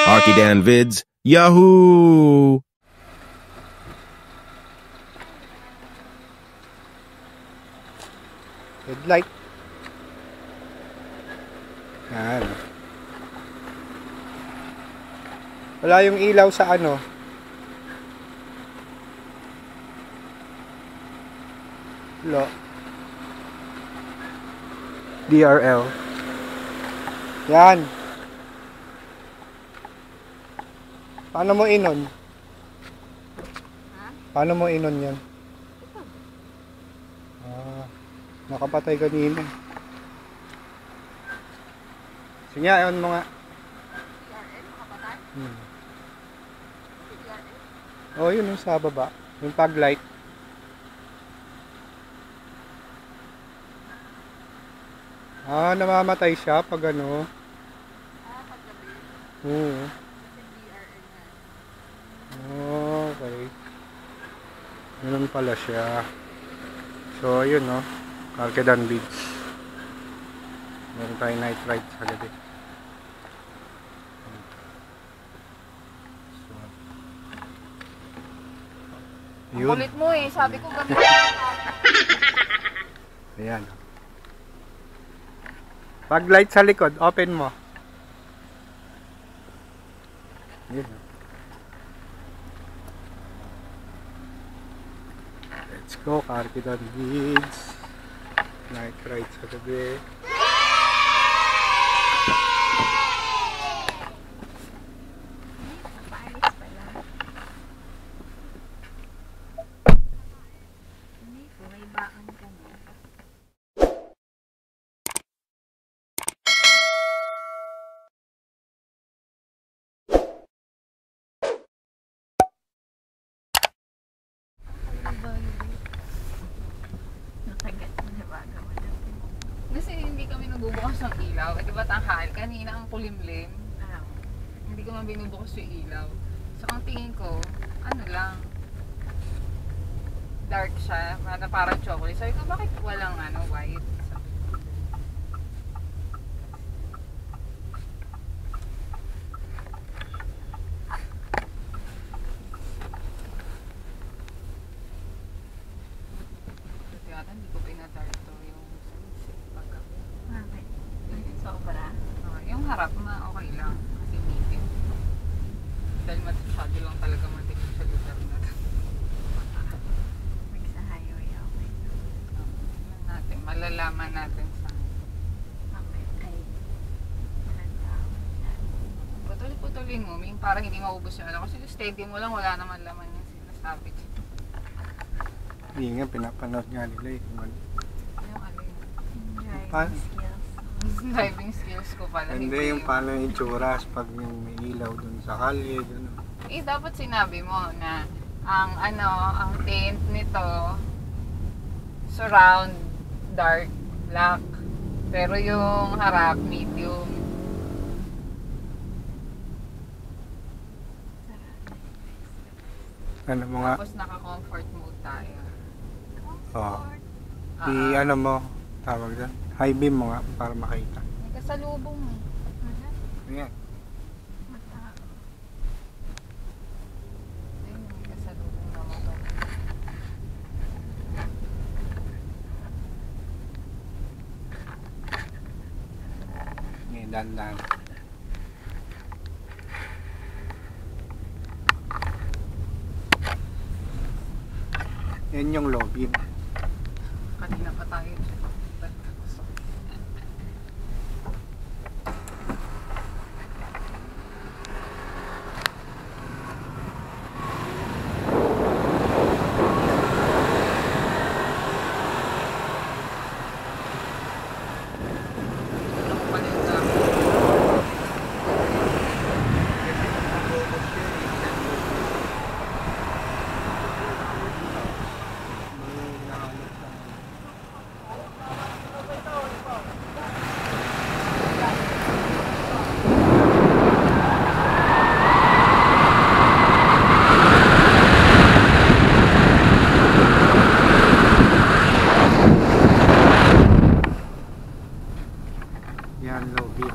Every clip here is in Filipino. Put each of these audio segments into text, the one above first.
Archidan Vids, Yahoo! Headlight. Yan. Wala yung ilaw sa ano. Wala. DRL. Yan. Paano mo inon? Paano mo inon yan? Nakapatay kanina. Sige, on mo nga. Oh, yun yung sa baba. Yung pag light. Namamatay siya pag ano. Pag gabi. Oo. Okay. Ganun pala siya. So, yun no. Archidan Beach. Meron tayong night ride sa gabi. So, yun. Kulit mo eh. Sabi ko gabi. Ayan. Pag light sa likod, open mo. Yun. Let's go, Archidan Beach. Night ride sa gabi. Kasi hindi kami nagbubukas ng ilaw. Eh, diba tanghal? Kanina ang kulimlim. Hindi ko man binubukas yung ilaw. So, ang tingin ko, ano lang, dark siya, na parang chocolate. Sabi ko, bakit walang white? Hindi ko pinadark to yung pagkabi. Bakit? Sobra? Yung harap na okay lang. Kasi medium. Dahil masyado lang talaga matinig sa lugar na ito. Sa highway, okay. Natin, malalaman natin sa putuli-putulin mo. Parang hindi maubos yung alam. Kasi yung steady mo lang, wala naman laman yung sinasabi. Hindi nga, pinapanood nga nila eh. Yung ano yun? Paano? Driving skills ko pala. Hindi yung paano yung itsura pag may ilaw dun sa kalye. Gano'n. Eh, dapat sinabi mo na ang tint nito surround dark black. Pero yung harap medium. Ano mo nga? Tapos naka-comfort mode tayo. Oo. Ano mo, tawag doon. High beam mo nga para makita. May kasalubong mo. Ayan. Ayun, may kasalubong na motor. Ngayon, dandan. Yan yung low beam. Kanina pa tayo. Yan, low beam.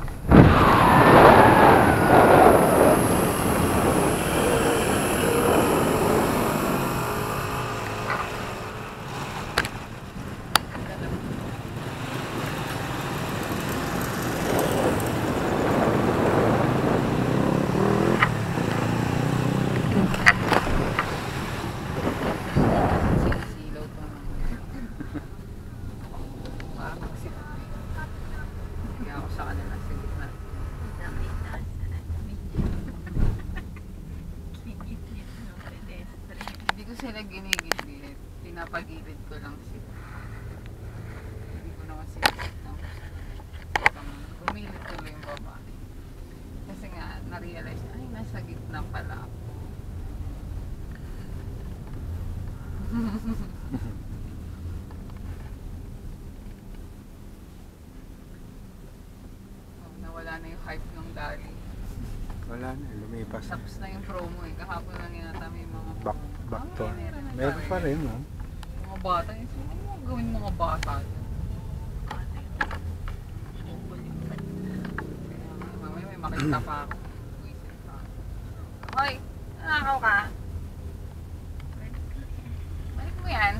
ako sa kanila. Sige na. Nakita sa video. Gigit-git ng pedestrian. Hindi ko sila ginigit-git. Pinapagilid ko lang sila. Hindi ko naman sila gumilid tuloy yung babae. Kasi nga, na-realize, ay, nasa gitna pala ako. Oh, nawala na yung hype ng Dali. Wala na, lumipas na. Tapos na yung promo eh. Kahapon lang yata may mga Back to. meron na Meron pa rin, no? Mga bata. Ano mo gawin mga bata? Mamaya may makita pa ako. Buisit pa. Hoy! Nanakaw ka? Balik mo yan.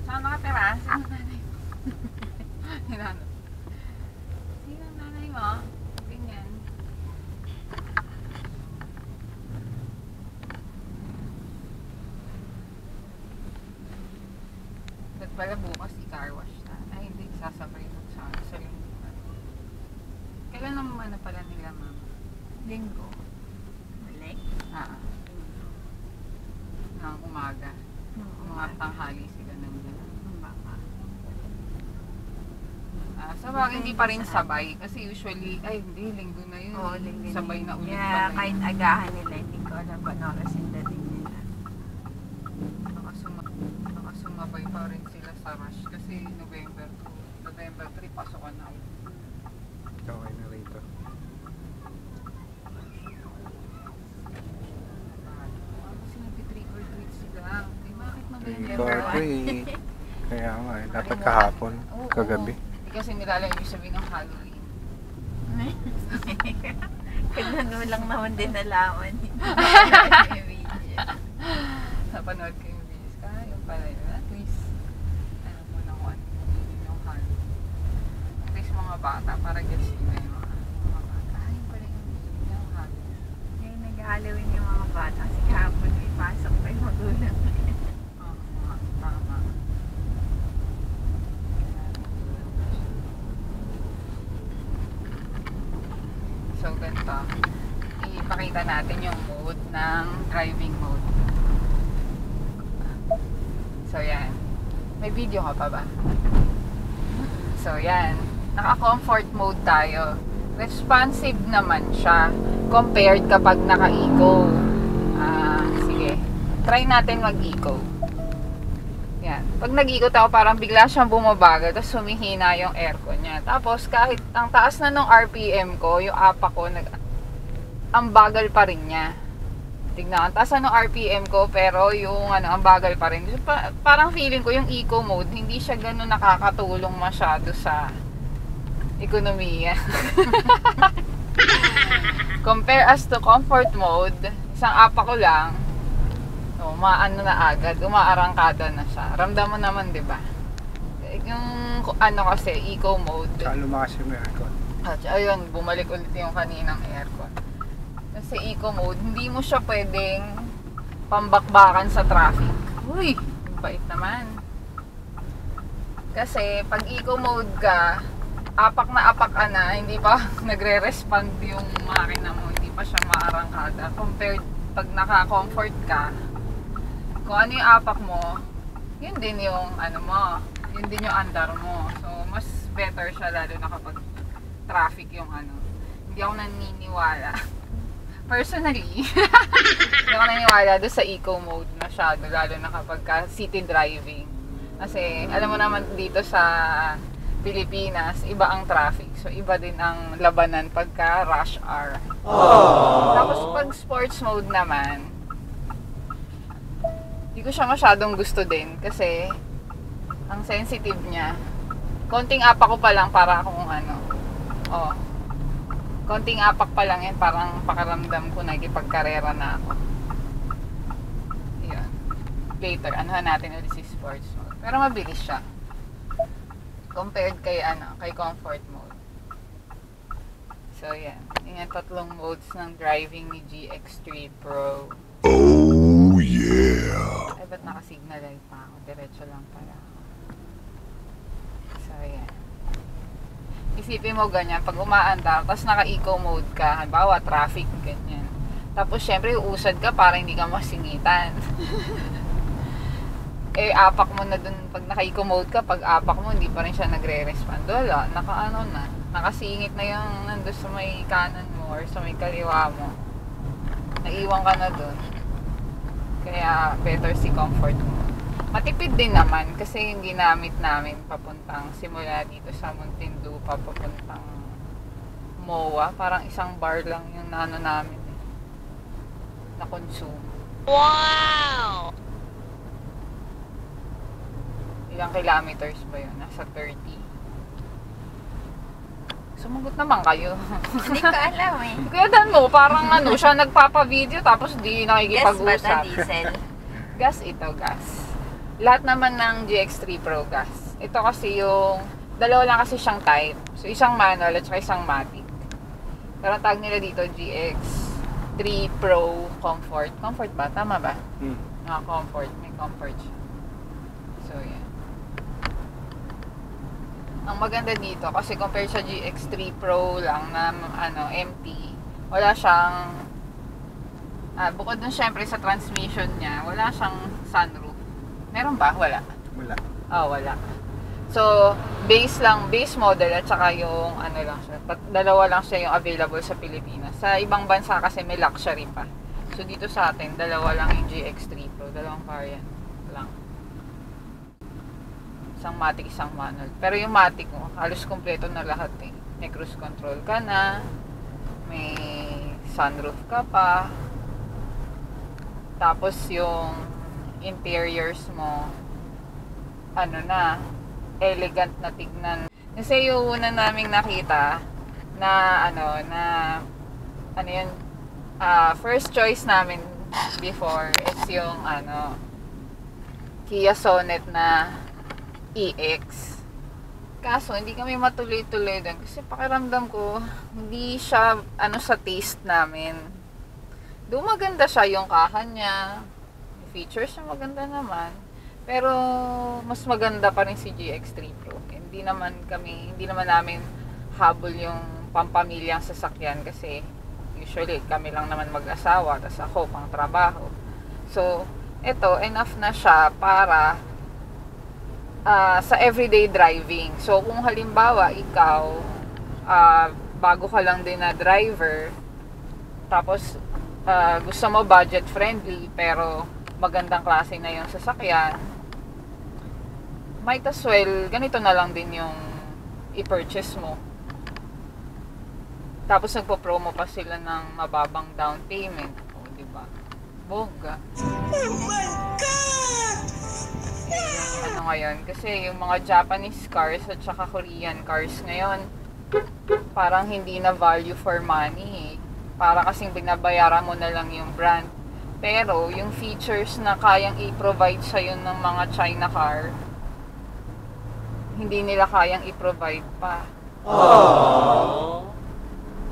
Saan nakatira? Sino ang nanay mo? Hinanap. Sino ang nanay mo? Ganyan. Ba't pala bukas i-car wash na? Ay, hindi. Sasabay mo sa lingkungan. Kailan naman na pala nila, ma'am? Linggo. Balik? Ah. Ng umaga. Mga tanghali sila nandiyan. Baka. Sa bagay, hindi pa rin sabay. Kasi usually, ay hindi, linggo na yun. Oo, linggo. Sabay na ulit Kaya pala. kahit agahan nila, hindi ko alam kung ano oras yung dating nila. Nakasumabay pa rin sila sa rush. Kasi November 3, pasokan na ulit. Okay na rito. Kasi nag-trick or treat sila. Eh, bakit November November 1? 3. Kaya nga, dapat kahapon, Oo, kagabi. Hindi kasi nilala yung ibig sabihin ng Halloween. Kailan mo lang naman din nalaman. Yung video. Napanood ko yung videos. Yung pala yun. At least, alam mo na kung ano yung meaning ng Halloween. At least mga bata, para gets nila yung mga bata. Yung pala yung meaning ng Halloween. Ngayon nag-Halloween yung mga bata kasi kahapon may pasok pa yung magulang. Tama. So, ganito. Ipakita natin yung mode ng driving mode. So, yan. May video ka pa ba? So, yan. Naka-comfort mode tayo. Responsive naman siya compared kapag naka-eco. Sige. Try natin mag-eco. Yan. Pag nag-eco tayo, parang bigla siyang bumabagal, tapos humihina yung aircon niya. Tapos, kahit ang taas na nung RPM ko, yung apa ko, ang bagal pa rin niya. Tignan, ang taas na nung RPM ko, pero yung ang bagal pa rin. Parang feeling ko yung eco mode, hindi siya ganun nakakatulong masyado sa ekonomiya. Compare as to comfort mode, isang apa ko lang, so, maano na agad, umaarangkada na siya. Ramdam mo naman, di ba? Yung kasi, eco mode. Saka lumakas yung aircon. At ayun, bumalik ulit yung kaninang aircon. Kasi eco mode, hindi mo siya pwedeng pambakbakan sa traffic. Uy, bait naman. Kasi pag eco mode ka, apak ka na, hindi pa nagre-respond yung makina mo, hindi pa siya maarangkada. Compared pag naka-comfort ka, kung ano yung apak mo, yun din yung yun din yung andar mo. So, mas better siya lalo na kapag traffic yung Hindi ako naniniwala. Personally, hindi ako naniniwala doon sa eco mode masyado, lalo na kapag city driving. Kasi, alam mo naman dito sa Pilipinas, iba ang traffic. So, iba din ang labanan pagka rush hour. Tapos, pag sports mode naman, hindi ko siya masyadong gusto din kasi ang sensitive niya. Konting apak ko pa lang para akong konting apak pa lang yan, parang pakaramdam ko nakikipagkarera na ako. Yun. Later, natin ulit si sports mode. Pero mabilis siya. Compared kay comfort mode. So, yan. Yan yung tatlong modes ng driving ni GX3 Pro. Oh, yeah. Ay, ba't naka-signal light pa ako? Diretso lang pala ako. So, yan. Isipin mo ganyan, pag umaandar, tapos naka-eco mode ka, halimbawa traffic, ganyan. Tapos syempre uusad ka para hindi ka masingitan. Apak mo na dun, pag naka-eco mode ka, pag apak mo, hindi pa rin siya nagre-respond. Wala, nakasingit na yung nandun sa may kanan mo or sa may kaliwa mo. Naiwan ka na dun. Kaya better si comfort mo. Matipid din naman kasi yung ginamit namin papuntang simula dito sa Muntinlupa papuntang MOA. Parang isang bar lang yung namin na consume. Wow! Ilang kilometers ba yun? Nasa 30. Sumagot naman kayo. Hindi ko alam eh. Kaya dan mo, parang siya nagpapa-video tapos di Gas ba nakikipag-usap. na diesel? Gas ito, gas. Lahat naman ng GX3 Pro gas. Ito kasi yung, dalawa lang kasi siyang type. So, isang manual at saka isang matic. Pero tag nila dito, GX3 Pro Comfort. Comfort ba? Tama ba? Comfort. May comfort siya. So, yan. Ang maganda dito, kasi compared sa GX3 Pro lang na empty, wala siyang, bukod dun syempre sa transmission niya, wala siyang sunroof. Meron ba? Wala. Wala. Wala. So, base model at saka yung lang siya. Dalawa lang siya yung available sa Pilipinas. Sa ibang bansa kasi may luxury pa. So, dito sa atin, dalawa lang yung GX3 Pro. Dalawang variant lang. Isang matic, isang manual. Pero yung matic mo, halos kompleto na lahat eh. May cruise control ka na, may sunroof ka pa, tapos yung interiors mo, elegant na tignan. Kasi yung una naming nakita na first choice namin before is yung Kia Sonet na EX. Kaso hindi kami matuloy-tuloy doon kasi pakiramdam ko hindi siya sa taste namin. Doon maganda siya yung kahan niya, features niya maganda naman, pero mas maganda pa rin si GX3 Pro. Hindi naman namin habol yung pampamilyang sasakyan kasi usually kami lang naman mag-asawa tapos ako pang trabaho. So eto, enough na siya para sa everyday driving. So kung halimbawa ikaw bago ka lang din na driver, tapos gusto mo budget friendly pero magandang klase na yung sasakyan, might as well ganito na lang din yung i-purchase mo. Tapos nagpo-promo pa sila ng mababang down payment. O, diba? Bongga. Oh my God! Yung ngayon, kasi yung mga Japanese cars at saka Korean cars ngayon, parang hindi na value for money. Para kasing binabayaran mo na lang yung brand. Pero, yung features na kayang i-provide sa'yo ng mga China car, hindi nila kayang i-provide pa. Aww.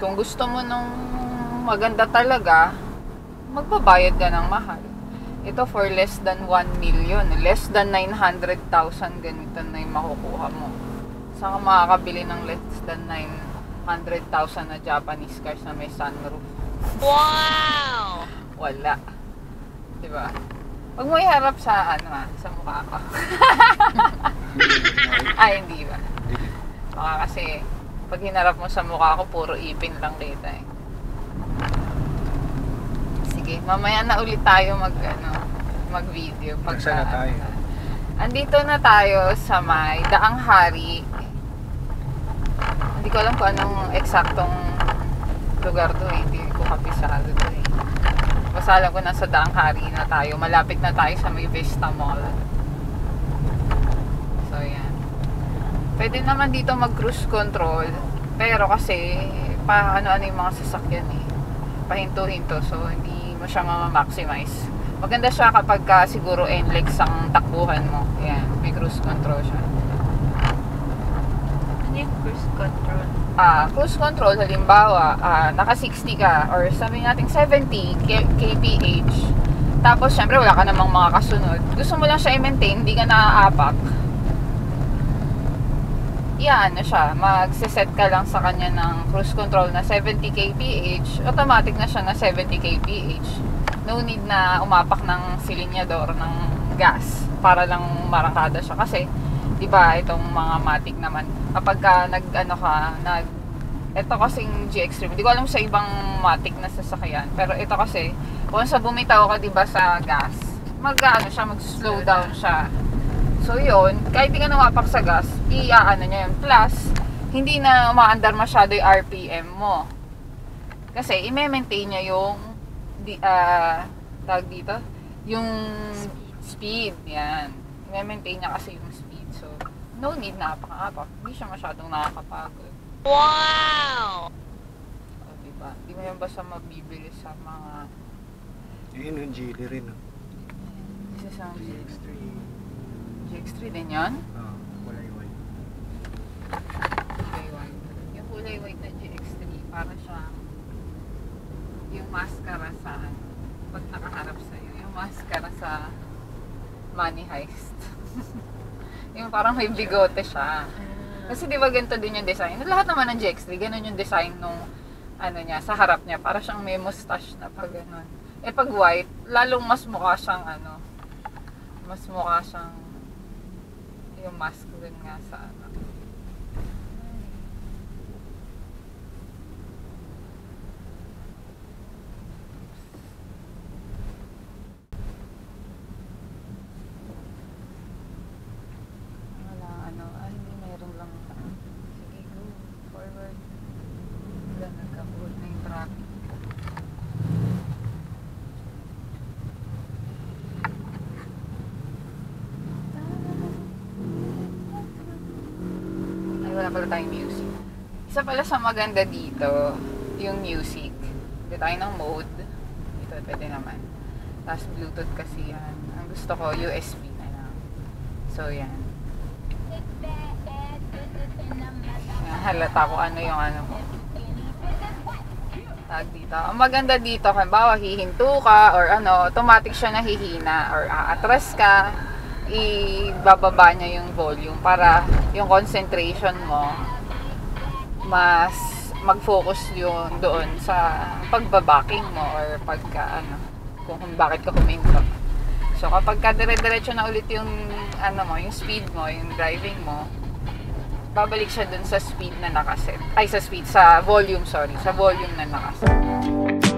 Kung gusto mo ng maganda talaga, magbabayad ka ng mahal. Ito for less than 1 million, less than 900,000, ganito na yung makukuha mo. Saan ka makakabili ng less than 900,000 na Japanese cars na may sunroof? Wow! Wala. Diba? Huwag mo iharap sa sa mukha ko. Ay, hindi ba? Baka kasi pag hinarap mo sa mukha ko, puro ipin lang kita eh. Sige, mamaya na ulit tayo mag-video. Saan na tayo? Andito na tayo sa may Daang Hari. Hindi ko alam kung anong eksaktong lugar to eh. Hindi ko kapisado to eh. Basta alam ko nasa Daang Hari na tayo. Malapit na tayo sa may Vista Mall. So, yan. Pwede naman dito mag-cruise control. Pero kasi, ano yung mga sasakyan eh. Pahinto-hinto. So, hindi mo siya ma-maximize. Maganda siya kapag siguro NLEX ang takbuhan mo. Yan. May cruise control siya. Ano yung cruise control? Cruise control, halimbawa, naka 60 ka or sabi natin 70 kph. Tapos, syempre, wala ka namang mga kasunod. Gusto mo lang siya i-maintain, hindi ka naaapak. ano siya, magse-set ka lang sa kanya ng cruise control na 70 kph, automatic na siya na 70 kph. No need na umapak ng silinyador ng gas para lang marangkada siya kasi 'di ba itong mga matic naman kapag ka ito kasing GX3, hindi ko alam sa ibang matic na sasakyan, pero ito kasi kung sa bumitaw ka 'di ba sa gas, mag-slow down siya. So yun, kahit di ka nawapak sa gas, iaano niya yun. Plus, hindi na umaandar masyado yung RPM mo. Kasi, i-maintain niya yung tawag dito, yung speed. Yan. I-maintain niya kasi yung speed. So, no need na apak-apak. Hindi siya masyadong nakakapagod. Wow! O, diba? Hindi mo yan basta mabibili sa mga... Yun yung Geely rin. Isa sa GX3. GX3 din yan? Kulay white. Kulay white. Yung kulay white na GX3, para siyang yung maskara sa pag nakaharap sa'yo. Yung maskara sa Money Heist. Yung parang may bigote siya. Kasi di ba ganito din yung design? Lahat naman ng GX3, ganun yung design nung niya, sa harap niya. Para siyang may mustache na pag ganun. Eh pag white, lalong mas mukha siyang mas mukha siyang yung mask din nga sa hindi meron lang sige, go forward nagkabuod na yung traffic. Wala pala tayong music. Isa pala sa maganda dito, yung music. Dito tayo ng mode. Dito pwede naman. Tapos Bluetooth kasi yan. Ang gusto ko, USB na lang. So yan. Halata ko ano yung mo. Tag dito. Ang maganda dito, kung bawa hihinto ka or automatic siya nahihina or aatras ka, ibababa niya yung volume para yung concentration mo mas mag-focus yung doon sa pagbabaking mo or pagka kung bakit ka huminto. So kapag ka dire-diretso na ulit yung yung speed mo, yung driving mo, babalik siya doon sa speed na nakaset. Sa volume na nakaset.